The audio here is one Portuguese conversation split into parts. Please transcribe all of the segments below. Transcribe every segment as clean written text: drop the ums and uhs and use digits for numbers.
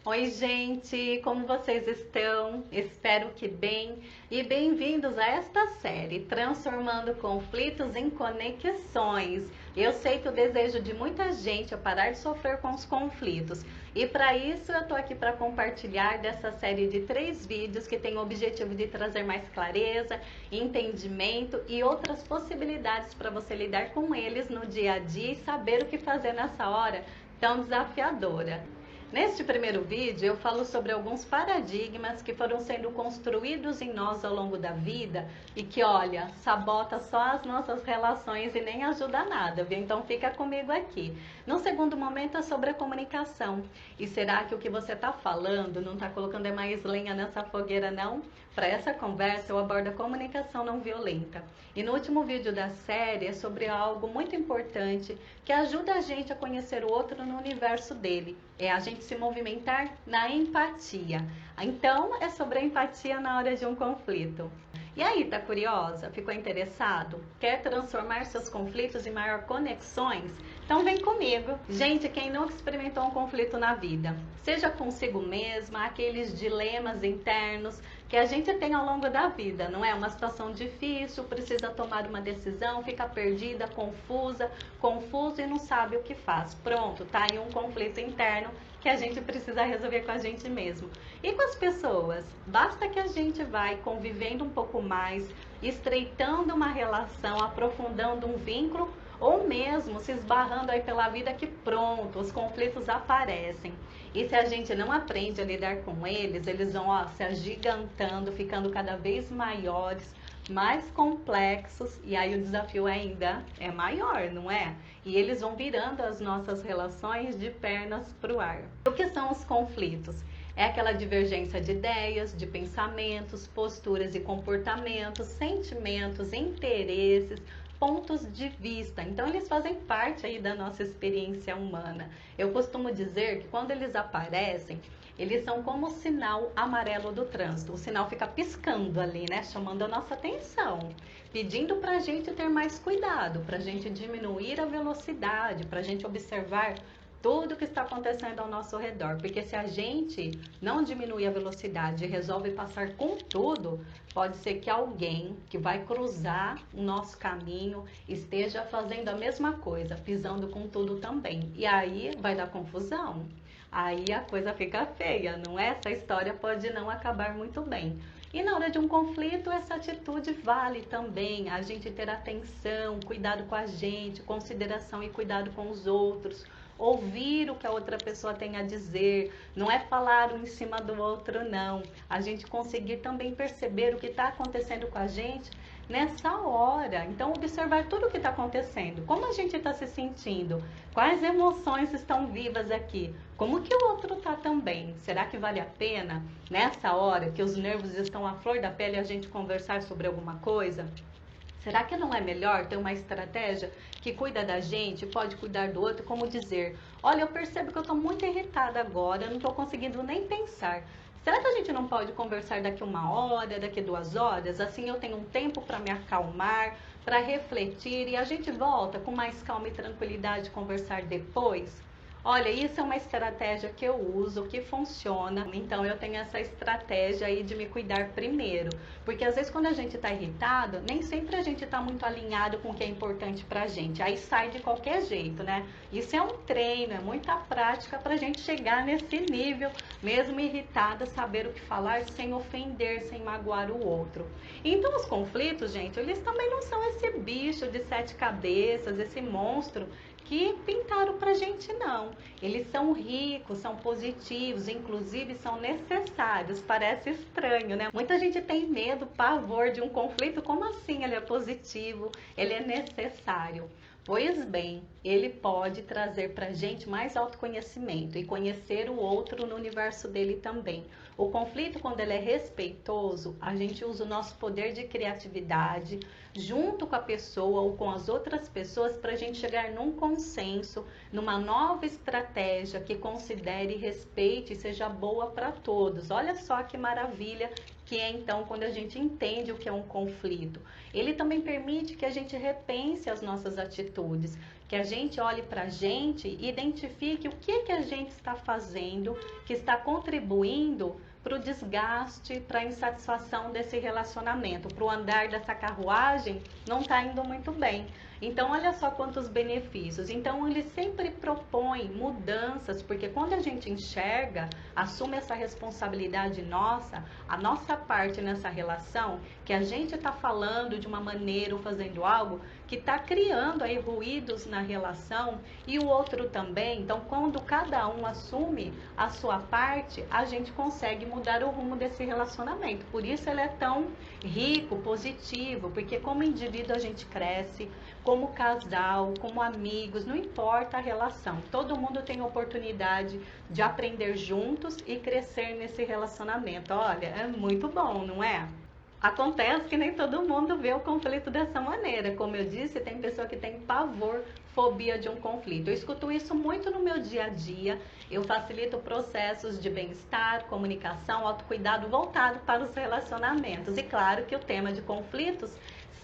Oi, gente, como vocês estão? Espero que bem e bem-vindos a esta série Transformando Conflitos em Conexões. Eu sei que o desejo de muita gente é parar de sofrer com os conflitos e para isso eu tô aqui para compartilhar dessa série de 3 vídeos que tem o objetivo de trazer mais clareza, entendimento e outras possibilidades para você lidar com eles no dia a dia e saber o que fazer nessa hora tão desafiadora. Neste primeiro vídeo eu falo sobre alguns paradigmas que foram sendo construídos em nós ao longo da vida e que, olha, sabota só as nossas relações e nem ajuda nada, viu? Então fica comigo aqui. No segundo momento é sobre a comunicação. E será que o que você está falando não está colocando mais lenha nessa fogueira, não? Para essa conversa eu abordo a comunicação não violenta. E no último vídeo da série é sobre algo muito importante que ajuda a gente a conhecer o outro no universo dele. É a gente se movimentar na empatia. Então, é sobre a empatia na hora de um conflito. E aí, tá curiosa? Ficou interessado? Quer transformar seus conflitos em maior conexões? Então vem comigo. Gente, quem nunca experimentou um conflito na vida? Seja consigo mesma, aqueles dilemas internos que a gente tem ao longo da vida, não é? Uma situação difícil, precisa tomar uma decisão, fica perdida, confuso e não sabe o que faz. Pronto, tá aí um conflito interno que a gente precisa resolver com a gente mesmo. E com as pessoas? Basta que a gente vai convivendo um pouco mais, estreitando uma relação, aprofundando um vínculo, ou mesmo se esbarrando aí pela vida que pronto, os conflitos aparecem. E se a gente não aprende a lidar com eles, eles vão se agigantando, ficando cada vez maiores, mais complexos, e aí o desafio ainda é maior, não é? E eles vão virando as nossas relações de pernas para o ar. O que são os conflitos? É aquela divergência de ideias, de pensamentos, posturas e comportamentos, sentimentos, interesses, pontos de vista. Então eles fazem parte aí da nossa experiência humana. Eu costumo dizer que quando eles aparecem, eles são como o sinal amarelo do trânsito. O sinal fica piscando ali, né? Chamando a nossa atenção, pedindo para a gente ter mais cuidado, para a gente diminuir a velocidade, para a gente observar tudo que está acontecendo ao nosso redor, porque se a gente não diminuir a velocidade e resolve passar com tudo, pode ser que alguém que vai cruzar o nosso caminho esteja fazendo a mesma coisa, pisando com tudo também. E aí vai dar confusão. Aí a coisa fica feia, não é? Essa história pode não acabar muito bem. E na hora de um conflito, essa atitude vale também. A gente ter atenção, cuidado com a gente, consideração e cuidado com os outros. Ouvir o que a outra pessoa tem a dizer, não é falar um em cima do outro, não. A gente conseguir também perceber o que está acontecendo com a gente nessa hora. Então, observar tudo o que está acontecendo. Como a gente está se sentindo? Quais emoções estão vivas aqui? Como que o outro está também? Será que vale a pena, nessa hora que os nervos estão à flor da pele, a gente conversar sobre alguma coisa? Será que não é melhor ter uma estratégia que cuida da gente, pode cuidar do outro, como dizer, olha, eu percebo que eu estou muito irritada agora, eu não estou conseguindo nem pensar. Será que a gente não pode conversar daqui 1 hora, daqui 2 horas? Assim eu tenho um tempo para me acalmar, para refletir e a gente volta com mais calma e tranquilidade conversar depois? Olha, isso é uma estratégia que eu uso, que funciona. Então eu tenho essa estratégia aí de me cuidar primeiro. Porque às vezes quando a gente está irritado, nem sempre a gente está muito alinhado com o que é importante pra gente. Aí sai de qualquer jeito, né? Isso é um treino, é muita prática pra gente chegar nesse nível, mesmo irritada, saber o que falar sem ofender, sem magoar o outro. Então os conflitos, gente, eles também não são esse bicho de 7 cabeças, esse monstro que pintaram pra gente, não. Eles são ricos, são positivos, inclusive são necessários. Parece estranho, né? Muita gente tem medo, pavor de um conflito. Como assim ele é positivo? Ele é necessário. Pois bem, ele pode trazer pra gente mais autoconhecimento e conhecer o outro no universo dele também. O conflito, quando ele é respeitoso, a gente usa o nosso poder de criatividade junto com a pessoa ou com as outras pessoas para a gente chegar num consenso, numa nova estratégia que considere, respeite e seja boa para todos. Olha só que maravilha que é então quando a gente entende o que é um conflito. Ele também permite que a gente repense as nossas atitudes, que a gente olhe para a gente e identifique o que a gente está fazendo, que está contribuindo para o desgaste, para a insatisfação desse relacionamento, para o andar dessa carruagem não está indo muito bem. Então, olha só quantos benefícios. Então, ele sempre propõe mudanças, porque quando a gente enxerga, assume essa responsabilidade nossa, a nossa parte nessa relação, que a gente está falando de uma maneira ou fazendo algo que está criando aí ruídos na relação e o outro também. Então, quando cada um assume a sua parte, a gente consegue mudar o rumo desse relacionamento. Por isso ele é tão rico, positivo, porque como indivíduo a gente cresce, como casal, como amigos, não importa a relação. Todo mundo tem oportunidade de aprender juntos e crescer nesse relacionamento. Olha, é muito bom, não é? Acontece que nem todo mundo vê o conflito dessa maneira. Como eu disse, tem pessoa que tem pavor, fobia de um conflito. Eu escuto isso muito no meu dia a dia. Eu facilito processos de bem-estar, comunicação, autocuidado voltado para os relacionamentos. E claro que o tema de conflitos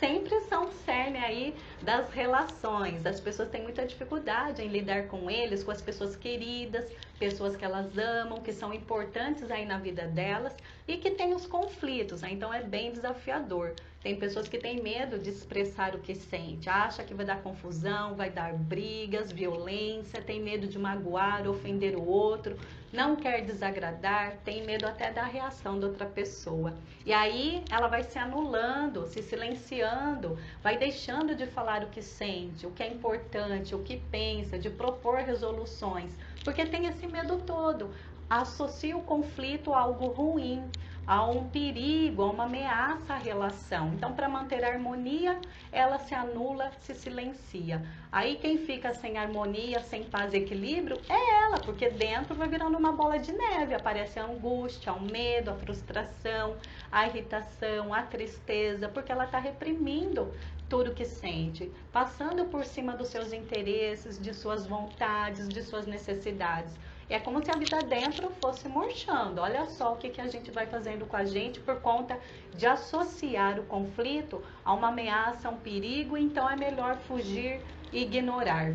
sempre são o cerne aí das relações. As pessoas têm muita dificuldade em lidar com eles, com as pessoas queridas, pessoas que elas amam, que são importantes aí na vida delas e que têm os conflitos, né? Então é bem desafiador. Tem pessoas que têm medo de expressar o que sente, acha que vai dar confusão, vai dar brigas, violência, tem medo de magoar, ofender o outro, não quer desagradar, tem medo até da reação da outra pessoa. E aí ela vai se anulando, se silenciando, vai deixando de falar o que sente, o que é importante, o que pensa, de propor resoluções, porque tem esse medo todo. Associa o conflito a algo ruim, a um perigo, a uma ameaça à relação. Então, para manter a harmonia, ela se anula, se silencia. Aí quem fica sem harmonia, sem paz e equilíbrio é ela, porque dentro vai virando uma bola de neve, aparece a angústia, o medo, a frustração, a irritação, a tristeza, porque ela está reprimindo tudo que sente, passando por cima dos seus interesses, de suas vontades, de suas necessidades. É como se a vida dentro fosse murchando. Olha só o que a gente vai fazendo com a gente por conta de associar o conflito a uma ameaça, a um perigo, então é melhor fugir e ignorar.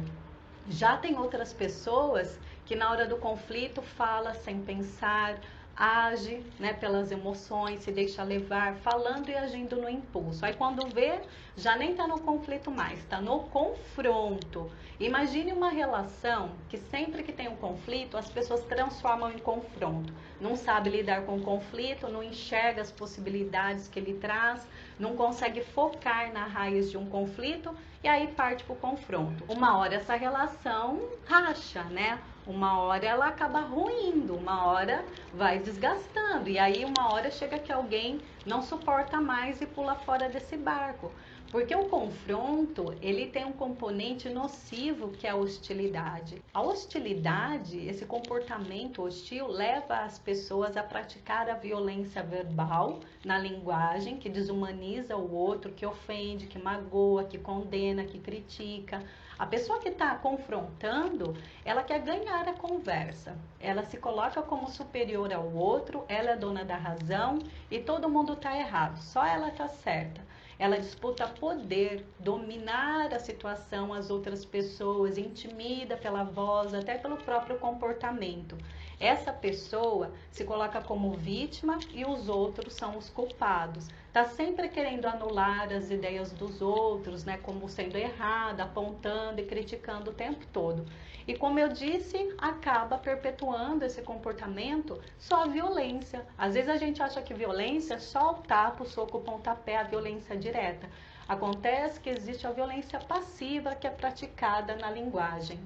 Já tem outras pessoas que na hora do conflito fala sem pensar, age, né, pelas emoções, se deixa levar, falando e agindo no impulso. Aí quando vê, já nem está no conflito mais, está no confronto. Imagine uma relação que sempre que tem um conflito, as pessoas transformam em confronto. Não sabe lidar com o conflito, não enxerga as possibilidades que ele traz, não consegue focar na raiz de um conflito e aí parte para o confronto. Uma hora essa relação racha, né? Uma hora ela acaba ruindo, uma hora vai desgastando. E aí uma hora chega que alguém não suporta mais e pula fora desse barco. Porque o confronto, ele tem um componente nocivo que é a hostilidade. A hostilidade, esse comportamento hostil, leva as pessoas a praticar a violência verbal na linguagem, que desumaniza o outro, que ofende, que magoa, que condena, que critica. A pessoa que está confrontando, ela quer ganhar a conversa. Ela se coloca como superior ao outro, ela é dona da razão e todo mundo está errado, só ela está certa. Ela disputa poder, dominar a situação, as outras pessoas, intimida pela voz, até pelo próprio comportamento. Essa pessoa se coloca como vítima e os outros são os culpados. Está sempre querendo anular as ideias dos outros, né, como sendo errada, apontando e criticando o tempo todo. E como eu disse, acaba perpetuando esse comportamento só a violência. Às vezes a gente acha que violência é só o tapa, o soco, o pontapé, a violência direta. Acontece que existe a violência passiva que é praticada na linguagem.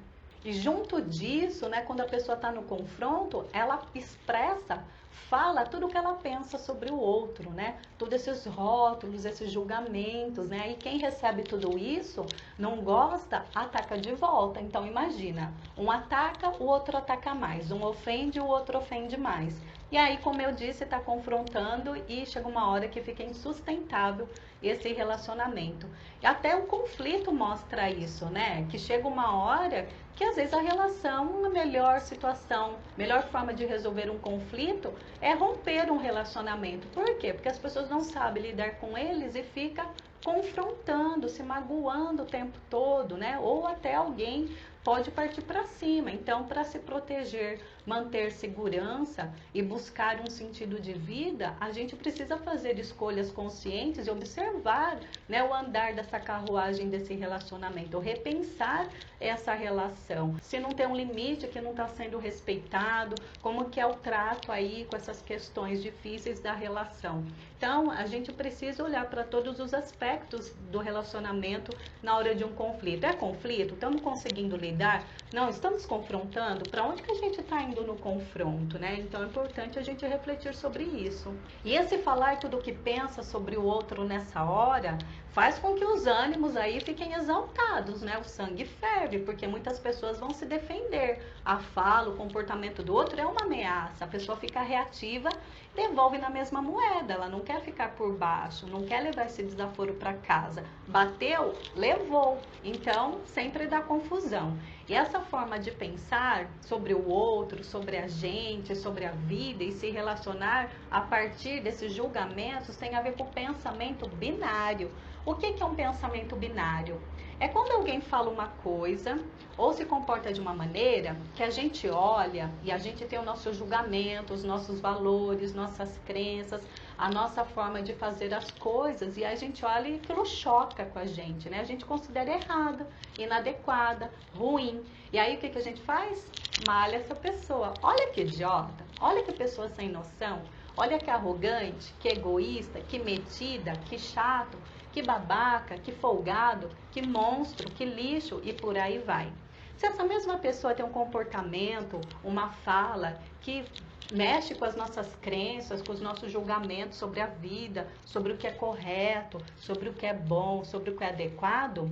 E junto disso, né, quando a pessoa está no confronto, ela expressa, fala tudo o que ela pensa sobre o outro, né? Todos esses rótulos, esses julgamentos, né? E quem recebe tudo isso, não gosta, ataca de volta. Então imagina, um ataca, o outro ataca mais. Um ofende, o outro ofende mais. E aí, como eu disse, está confrontando e chega uma hora que fica insustentável esse relacionamento. E até o conflito mostra isso, né? Que chega uma hora que às vezes a relação, a melhor situação, melhor forma de resolver um conflito é romper um relacionamento. Por quê? Porque as pessoas não sabem lidar com eles e fica confrontando, se magoando o tempo todo, né? Ou até alguém pode partir para cima. Então, para se proteger, manter segurança e buscar um sentido de vida, a gente precisa fazer escolhas conscientes e observar, né, o andar dessa carruagem desse relacionamento, repensar essa relação. Se não tem um limite que não está sendo respeitado, como que é o trato aí com essas questões difíceis da relação. Então, a gente precisa olhar para todos os aspectos do relacionamento na hora de um conflito. É conflito? Estamos conseguindo lidar? Não, estamos confrontando? Para onde que a gente está indo no confronto, né? Então, é importante a gente refletir sobre isso. E esse falar tudo o que pensa sobre o outro nessa hora faz com que os ânimos aí fiquem exaltados, né? O sangue ferve, porque muitas pessoas vão se defender. A fala, o comportamento do outro é uma ameaça. A pessoa fica reativa, devolve na mesma moeda. Ela não quer ficar por baixo, não quer levar esse desaforo para casa. Bateu, levou. Então, sempre dá confusão. E essa forma de pensar sobre o outro, sobre a gente, sobre a vida e se relacionar a partir desses julgamentos tem a ver com o pensamento binário. O que é um pensamento binário? É quando alguém fala uma coisa ou se comporta de uma maneira que a gente olha e a gente tem o nosso julgamento, os nossos valores, nossas crenças, a nossa forma de fazer as coisas e a gente olha e aquilo choca com a gente, né? A gente considera errada, inadequada, ruim. E aí o que a gente faz? Malha essa pessoa. Olha que idiota, olha que pessoa sem noção, olha que arrogante, que egoísta, que metida, que chato, que babaca, que folgado, que monstro, que lixo e por aí vai. Se essa mesma pessoa tem um comportamento, uma fala que mexe com as nossas crenças, com os nossos julgamentos sobre a vida, sobre o que é correto, sobre o que é bom, sobre o que é adequado,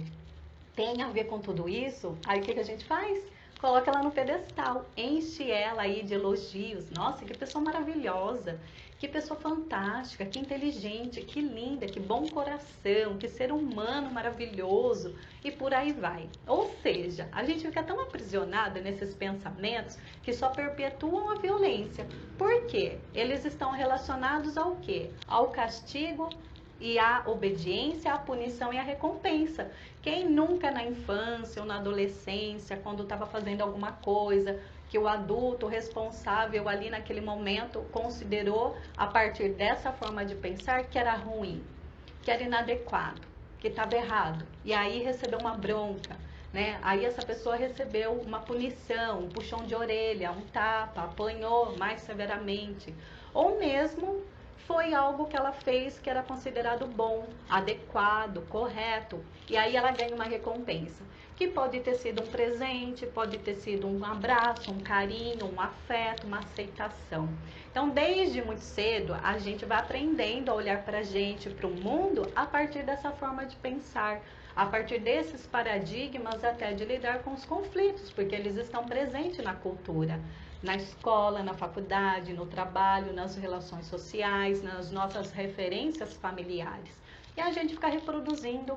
tem a ver com tudo isso, aí o que a gente faz? Coloca ela no pedestal, enche ela aí de elogios. Nossa, que pessoa maravilhosa, que pessoa fantástica, que inteligente, que linda, que bom coração, que ser humano maravilhoso e por aí vai. Ou seja, a gente fica tão aprisionada nesses pensamentos que só perpetuam a violência. Por quê? Eles estão relacionados ao quê? Ao castigo e a obediência, a punição e a recompensa. Quem nunca na infância ou na adolescência, quando estava fazendo alguma coisa, que o adulto responsável ali naquele momento considerou, a partir dessa forma de pensar, que era ruim, que era inadequado, que estava errado, e aí recebeu uma bronca, né? Aí essa pessoa recebeu uma punição, um puxão de orelha, um tapa, apanhou mais severamente, ou mesmo foi algo que ela fez que era considerado bom, adequado, correto, e aí ela ganha uma recompensa, que pode ter sido um presente, pode ter sido um abraço, um carinho, um afeto, uma aceitação. Então, desde muito cedo, a gente vai aprendendo a olhar para a gente, para o mundo, a partir dessa forma de pensar, a partir desses paradigmas até de lidar com os conflitos, porque eles estão presentes na cultura, na escola, na faculdade, no trabalho, nas relações sociais, nas nossas referências familiares. E a gente fica reproduzindo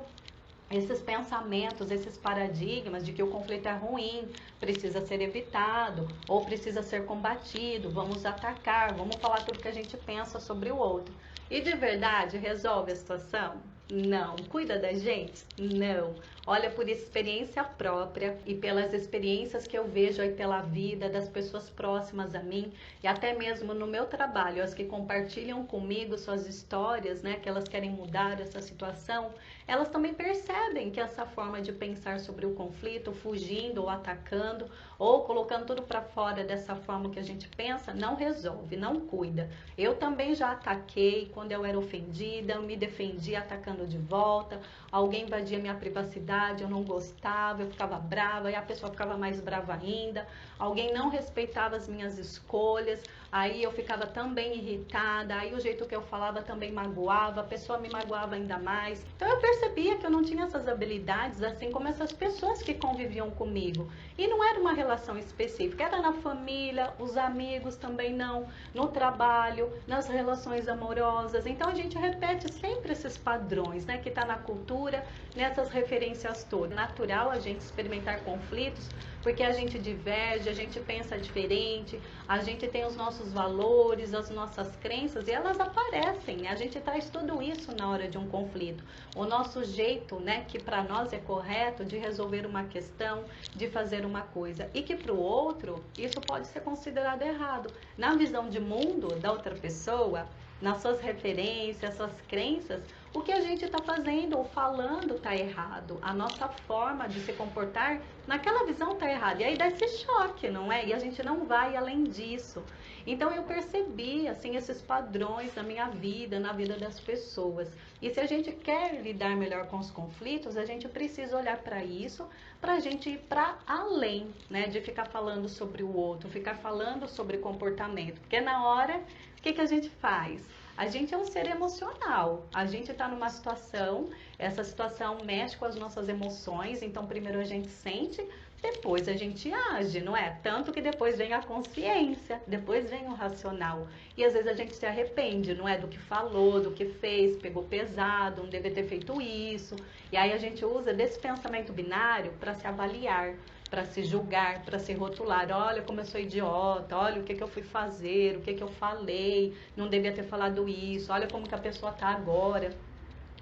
esses pensamentos, esses paradigmas de que o conflito é ruim, precisa ser evitado ou precisa ser combatido, vamos atacar, vamos falar tudo que a gente pensa sobre o outro. E de verdade resolve a situação? Não. Cuida da gente? Não. Olha, por experiência própria e pelas experiências que eu vejo aí pela vida das pessoas próximas a mim e até mesmo no meu trabalho, as que compartilham comigo suas histórias, né, que elas querem mudar essa situação, elas também percebem que essa forma de pensar sobre o conflito, fugindo ou atacando ou colocando tudo para fora dessa forma que a gente pensa, não resolve, não cuida. Eu também já ataquei quando eu era ofendida, eu me defendi atacando tratando de volta, alguém invadia minha privacidade, eu não gostava, eu ficava brava, e a pessoa ficava mais brava ainda, alguém não respeitava as minhas escolhas, aí eu ficava também irritada, aí o jeito que eu falava também magoava, a pessoa me magoava ainda mais. Então eu percebia que eu não tinha essas habilidades, assim como essas pessoas que conviviam comigo. E não era uma relação específica, era na família, os amigos também não, no trabalho, nas relações amorosas. Então a gente repete sempre esses padrões, né, que está na cultura, nessas referências todas. É natural a gente experimentar conflitos, porque a gente diverge, a gente pensa diferente, a gente tem os nossos valores, as nossas crenças, e elas aparecem, né? A gente traz tudo isso na hora de um conflito. O nosso jeito, né, que para nós é correto de resolver uma questão, de fazer uma coisa, e que para o outro isso pode ser considerado errado. Na visão de mundo da outra pessoa, nas suas referências, suas crenças, o que a gente está fazendo ou falando está errado. A nossa forma de se comportar naquela visão está errada. E aí dá esse choque, não é? E a gente não vai além disso. Então eu percebi assim esses padrões na minha vida, na vida das pessoas. E se a gente quer lidar melhor com os conflitos, a gente precisa olhar para isso, para a gente ir para além, né? De ficar falando sobre o outro, ficar falando sobre comportamento. Porque na hora, o que a gente faz? A gente é um ser emocional, a gente está numa situação, essa situação mexe com as nossas emoções, então primeiro a gente sente, depois a gente age, não é? Tanto que depois vem a consciência, depois vem o racional. E às vezes a gente se arrepende, não é? Do que falou, do que fez, pegou pesado, não deve ter feito isso. E aí a gente usa desse pensamento binário para se avaliar, para se julgar, para se rotular. Olha como eu sou idiota, olha o que eu fui fazer, o que eu falei, não devia ter falado isso, olha como que a pessoa está agora.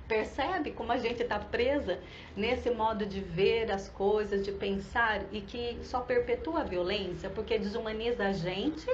Percebe como a gente está presa nesse modo de ver as coisas, de pensar, e que só perpetua a violência, porque desumaniza a gente,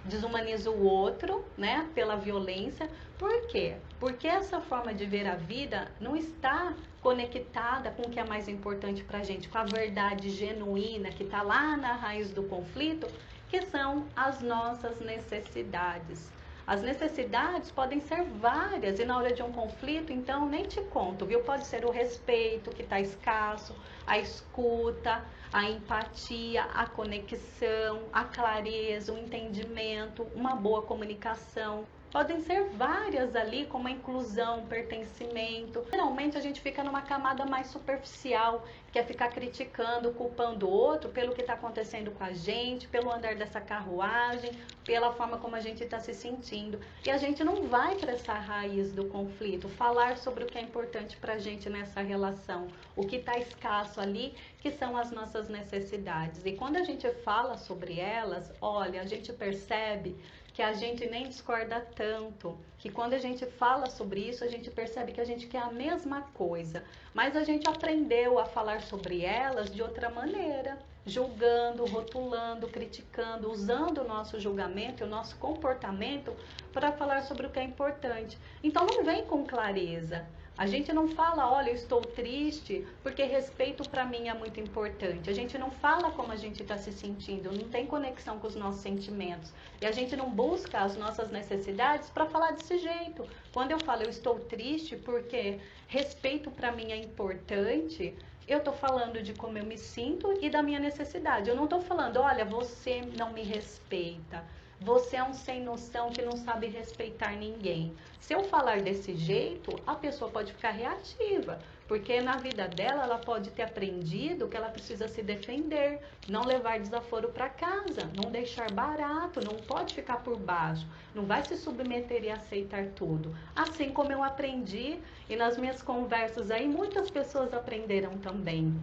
desumaniza o outro, né, pela violência. Por quê? Porque essa forma de ver a vida não está conectada com o que é mais importante para a gente, com a verdade genuína que está lá na raiz do conflito, que são as nossas necessidades. As necessidades podem ser várias, e na hora de um conflito, então, nem te conto, viu? Pode ser o respeito, que está escasso, a escuta, a empatia, a conexão, a clareza, o entendimento, uma boa comunicação. Podem ser várias ali, como a inclusão, pertencimento. Geralmente a gente fica numa camada mais superficial, que é ficar criticando, culpando o outro pelo que está acontecendo com a gente, pelo andar dessa carruagem, pela forma como a gente está se sentindo. E a gente não vai para essa raiz do conflito, falar sobre o que é importante para a gente nessa relação, o que está escasso ali, que são as nossas necessidades. E quando a gente fala sobre elas, olha, a gente percebe que a gente nem discorda tanto, que quando a gente fala sobre isso, a gente percebe que a gente quer a mesma coisa, mas a gente aprendeu a falar sobre elas de outra maneira, julgando, rotulando, criticando, usando o nosso julgamento e o nosso comportamento para falar sobre o que é importante. Então não vem com clareza. A gente não fala, olha, eu estou triste porque respeito para mim é muito importante. A gente não fala como a gente está se sentindo, não tem conexão com os nossos sentimentos. E a gente não busca as nossas necessidades para falar desse jeito. Quando eu falo, eu estou triste porque respeito para mim é importante, eu estou falando de como eu me sinto e da minha necessidade. Eu não estou falando, olha, você não me respeita. Você é um sem noção que não sabe respeitar ninguém. Se eu falar desse jeito, a pessoa pode ficar reativa, porque na vida dela ela pode ter aprendido que ela precisa se defender, não levar desaforo para casa, não deixar barato, não pode ficar por baixo, não vai se submeter e aceitar tudo. Assim como eu aprendi, e nas minhas conversas aí muitas pessoas aprenderam também.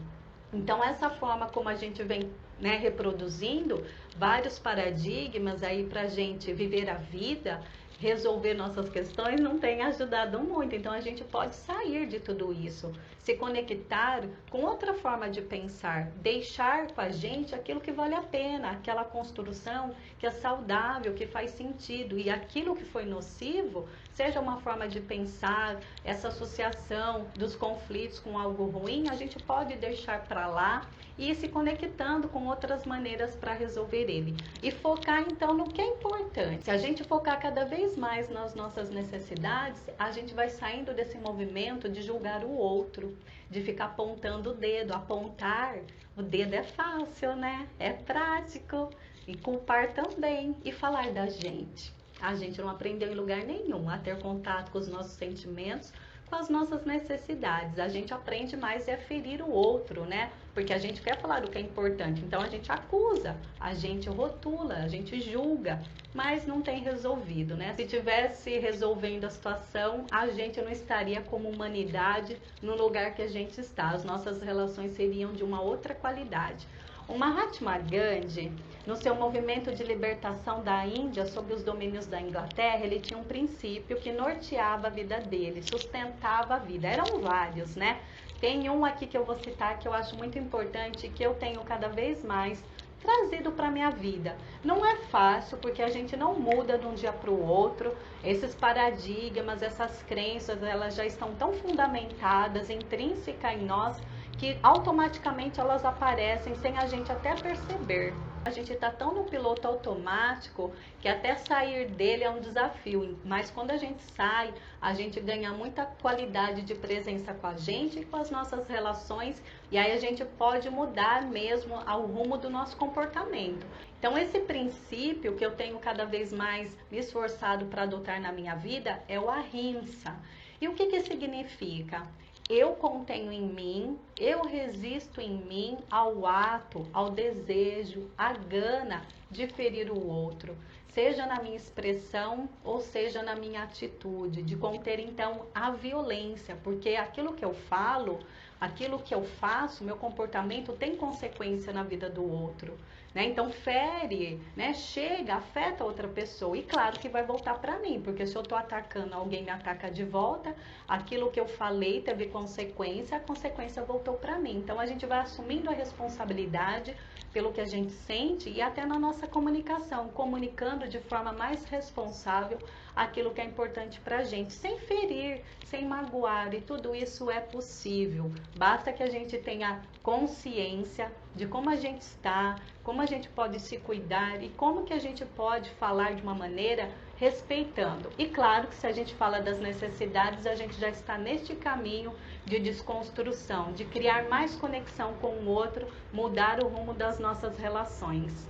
Então essa forma como a gente vem, né, reproduzindo vários paradigmas aí para a gente viver a vida, resolver nossas questões, não tem ajudado muito. Então a gente pode sair de tudo isso, se conectar com outra forma de pensar, deixar com a gente aquilo que vale a pena, aquela construção que é saudável, que faz sentido, e aquilo que foi nocivo, seja uma forma de pensar, essa associação dos conflitos com algo ruim, a gente pode deixar para lá e ir se conectando com outras maneiras para resolver ele. E focar então no que é importante. Se a gente focar cada vez mais nas nossas necessidades, a gente vai saindo desse movimento de julgar o outro, de ficar apontando o dedo. Apontar o dedo é fácil, né? É prático. E culpar também. E falar da gente. A gente não aprendeu em lugar nenhum a ter contato com os nossos sentimentos, com as nossas necessidades. A gente aprende mais é ferir o outro, né? Porque a gente quer falar o que é importante, então a gente acusa, a gente rotula, a gente julga, mas não tem resolvido, né? Se tivesse resolvendo a situação, a gente não estaria como humanidade no lugar que a gente está. As nossas relações seriam de uma outra qualidade. O Mahatma Gandhi, no seu movimento de libertação da Índia sob os domínios da Inglaterra, ele tinha um princípio que norteava a vida dele, sustentava a vida. Eram vários, né? Tem um aqui que eu vou citar que eu acho muito importante, que eu tenho cada vez mais trazido para minha vida. Não é fácil, porque a gente não muda de um dia para o outro. Esses paradigmas, essas crenças, elas já estão tão fundamentadas, intrínsecas em nós, que automaticamente elas aparecem sem a gente até perceber. A gente está tão no piloto automático que até sair dele é um desafio, mas quando a gente sai, a gente ganha muita qualidade de presença com a gente e com as nossas relações, e aí a gente pode mudar mesmo o rumo do nosso comportamento. Então esse princípio que eu tenho cada vez mais me esforçado para adotar na minha vida é o ahimsa. E o que significa? Eu contenho em mim, eu resisto em mim ao ato, ao desejo, à gana de ferir o outro, seja na minha expressão ou seja na minha atitude, de conter então a violência, porque aquilo que eu falo, aquilo que eu faço, meu comportamento tem consequência na vida do outro, né? Então fere, né? Chega, afeta outra pessoa, e claro que vai voltar para mim, porque se eu estou atacando, alguém me ataca de volta, aquilo que eu falei teve consequência, a consequência voltou para mim. Então a gente vai assumindo a responsabilidade pelo que a gente sente e até na nossa comunicação, comunicando de forma mais responsável aquilo que é importante para a gente, sem ferir, sem magoar, e tudo isso é possível. Basta que a gente tenha consciência de como a gente está, como a gente pode se cuidar e como que a gente pode falar de uma maneira respeitando. E claro que se a gente fala das necessidades, a gente já está neste caminho de desconstrução, de criar mais conexão com o outro, mudar o rumo das nossas relações.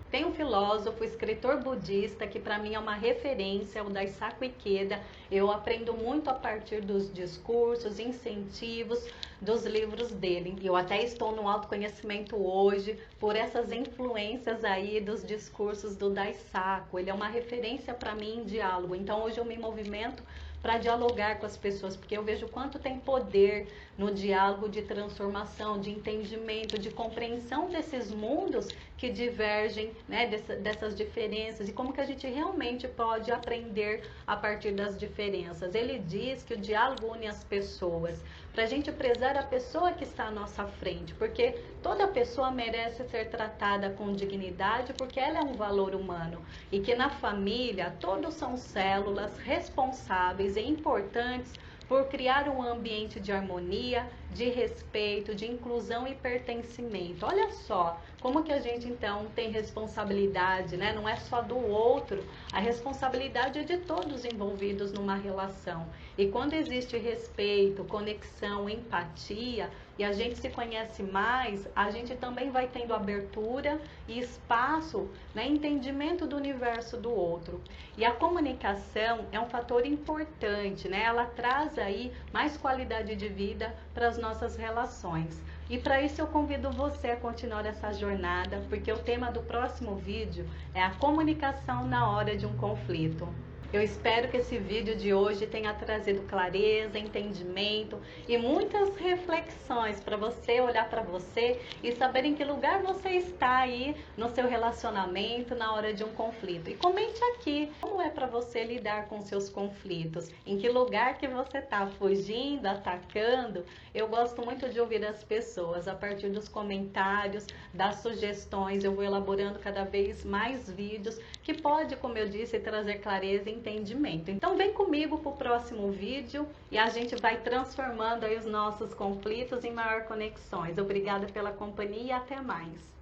Tem um filósofo, escritor budista, que para mim é uma referência, o Daisaku Ikeda. Eu aprendo muito a partir dos discursos, incentivos, dos livros dele. Eu até estou no autoconhecimento hoje por essas influências aí dos discursos do Daisaku. Ele é uma referência para mim em diálogo. Então hoje eu me movimento para dialogar com as pessoas, porque eu vejo quanto tem poder no diálogo de transformação, de entendimento, de compreensão desses mundos que divergem, né, dessas diferenças, e como que a gente realmente pode aprender a partir das diferenças. Ele diz que o diálogo une as pessoas, para a gente prezar a pessoa que está à nossa frente, porque toda pessoa merece ser tratada com dignidade, porque ela é um valor humano, e que na família todos são células responsáveis e importantes por criar um ambiente de harmonia, de respeito, de inclusão e pertencimento. Olha só como que a gente então tem responsabilidade, né? Não é só do outro, a responsabilidade é de todos envolvidos numa relação. E quando existe respeito, conexão, empatia, e a gente se conhece mais, a gente também vai tendo abertura e espaço, né, entendimento do universo do outro. E a comunicação é um fator importante, né? Ela traz aí mais qualidade de vida para as nossas relações. E para isso eu convido você a continuar essa jornada, porque o tema do próximo vídeo é a comunicação na hora de um conflito. Eu espero que esse vídeo de hoje tenha trazido clareza, entendimento e muitas reflexões para você olhar para você e saber em que lugar você está aí no seu relacionamento na hora de um conflito. E comente aqui como é para você lidar com seus conflitos, em que lugar que você está, fugindo, atacando. Eu gosto muito de ouvir as pessoas a partir dos comentários, das sugestões. Eu vou elaborando cada vez mais vídeos que pode, como eu disse, trazer clareza e entendimento. Então vem comigo para o próximo vídeo e a gente vai transformando aí os nossos conflitos em maior conexões. Obrigada pela companhia e até mais.